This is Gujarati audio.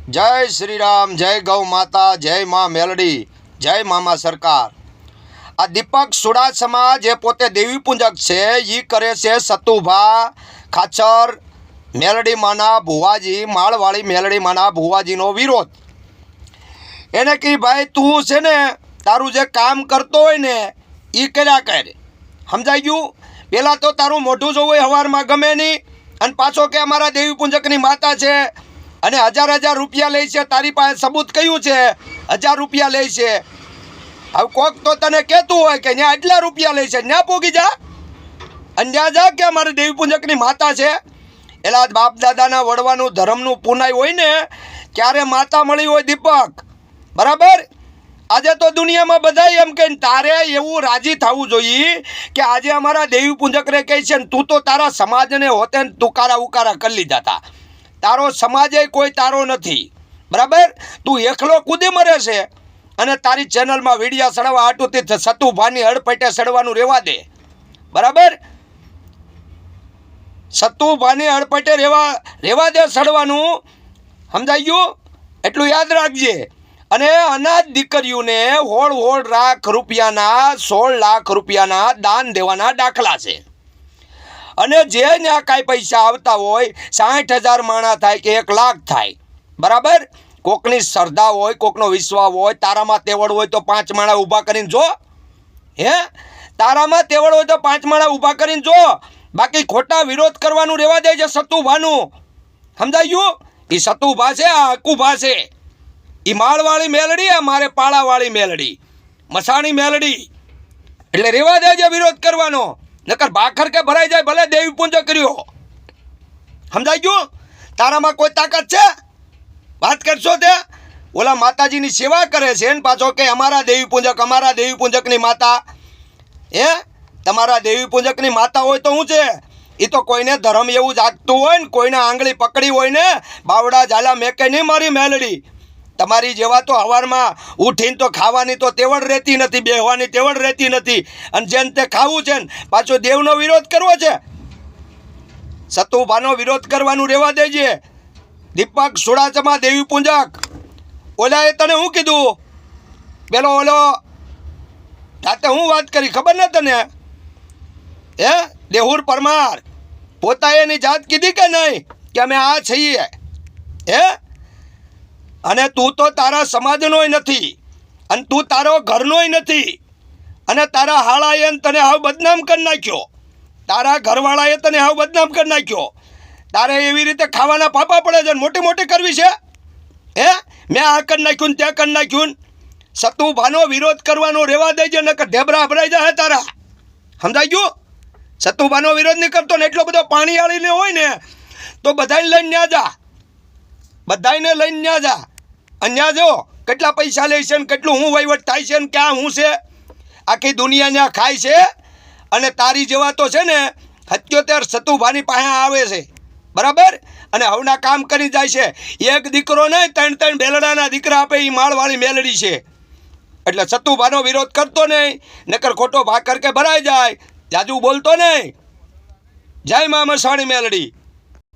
जय श्री राम, जय गौ माता, जय माँ मेलडी, जय मामा सरकार। आ दीपक सुडासमा जे पोते देवी पूजक छे ई करे छे सतुभा खाचर मेलडी माना भुवाजी माळवाड़ी मेलडी माना भुवाजीनो विरोध। एने की भाई तू छे ने तारू जे काम करतो होय ने ई कर्या कर। समजाई गयुं? पेला तो तारू मोढुं जोवे हवारमां गमे नहीं अने पाछो के अमारा देवी पूजकनी माता छे અને હજાર હજાર રૂપિયા લે છે। તારી પાસે સબૂત કયું છે? 1000 રૂપિયા લે છે। હવે કોક તો તને કહેતું હોય કે ત્યાં આટલા રૂપિયા લે છે, ત્યાં પોગી જા અને ત્યાં જા કે અમારી દેવી પૂજકની માતા છે। એલા બાપ દાદાના વડવાનું ધર્મનું પુનાય હોય ને ક્યારે માતા મળી હોય દીપક, બરાબર? આજે તો દુનિયામાં બધા એમ કે તારે એવું રાજી થવું જોઈએ કે આજે અમારા દેવી પૂજકને કહે છે ને તું તો તારા સમાજને હોતે ને તુકારા ઉકારા કરી લીધા હતા। તારો સમાજે કોઈ તારો નથી, બરાબર? તું એકલો કૂદી મરે છે અને તારી ચેનલમાં વિડીયા સડવા આટુથી સતુભાની હડપેટે સડવાનું રહેવા દે, બરાબર? સતુભાની હડપેટે રહેવા દે સડવાનું, સમજાઈ ગયું? એટલું યાદ રાખજે। અને અનાથ દીકરીઓને હોળ લાખ રૂપિયાના 16 લાખ રૂપિયાના દાન દેવાના દાખલા છે। અને જે ત્યાં કાંઈ પૈસા આવતા હોય 60,000 માણા થાય કે 1 લાખ થાય, બરાબર? કોકની શ્રદ્ધા હોય, કોકનો વિશ્વાસ હોય, તારામાં તેવડ હોય તો 5 માણા ઊભા કરીને જો, હે? તારામાં તેવડ હોય તો 5 માણા ઊભા કરીને જો, બાકી ખોટા વિરોધ કરવાનું રહેવા દે છે સતુભાનું, સમજાઈ ગયું? એ સતુભા છે, આ હકુભા છે, એ માળવાળી મેલડી, આ મારે પાળાવાળી મેલડી, મસાણી મેલડી, એટલે રહેવા દે છે વિરોધ કરવાનો, નકર ભાખર કે ભરાઈ જાય ભલે દેવી પૂંજો કર્યો। સમજાઈ ગયું? તારામાં કોઈ તાકાત છે? વાત કરશો તે ઓલા માતાજીની સેવા કરે છે ને પાછો કે અમારા દેવી પૂંજકની માતા, હે? તમારા દેવી પૂંજકની માતા હોય તો શું છે? એ તો કોઈને ધર્મ એવું જાગતું હોય ને કોઈને આંગળી પકડી હોય ને બાવડા ઝાલા મેકે નહીં મારી મેલડી। તમારી જેવા તો હવારમાં ઉઠીને તો ખાવાની તો તેવડ રહેતી નથી, બેહવાની તેવડ રહેતી નથી, અને જેને તે ખાવું છે ને પાછો દેવનો વિરોધ કરવો છે, સતુભાનો વિરોધ કરવાનું રહેવા દેજે। દીપક સુડાસમા દેવી પૂજક ઓલાએ તને શું કીધું? પેલો ઓલો રાતે હું વાત કરી ખબર ને તને? હે? દેહુર પરમાર પોતાએ એની જાત કીધી કે નહીં કે અમે આ છીએ, હે? અને તું તો તારા સમાજનોય નથી અને તું તારો ઘરનોય નથી, અને તારા હાળાએ તને હાવ બદનામ કરી નાખ્યો, તારા ઘરવાળાએ તને હાવ બદનામ કરી નાખ્યો। તારે એવી રીતે ખાવાના પાપા પડે છે, મોટી મોટી કરવી છે, હે? મેં આ કરી નાખ્યું ને ત્યાં કરી નાખ્યું। સતુભાનો વિરોધ કરવાનો રહેવા દેજે નકર ઢેબરા ભરાઈ જાય તારા, સમજાઈ ગયું? સતુભાનો વિરોધ નહીં કરતો ને એટલો બધો પાણી આળીને હોય ને તો બધાને લઈને ન્યા જા, બધાને લઈને ન્યા જા, અહીંયા જો કેટલા પૈસા લે છે ને કેટલું હું વહીવટ થાય છે ને ક્યાં હું છે, આખી દુનિયા ત્યાં ખાય છે। અને તારી જેવા તો છે ને 77 સતુભાની પાસે આવે છે, બરાબર? અને હવના કામ કરી જાય છે। એક દીકરો નહીં 3 બેલડાના દીકરા આપે એ માળવાળી મેલડી છે, એટલે સતુભાનો વિરોધ કરતો નહીં નકર ખોટો ભાકર કે ભરાઈ જાય, જાજુ બોલતો નહીં। જય મા મસાણી મેલડી।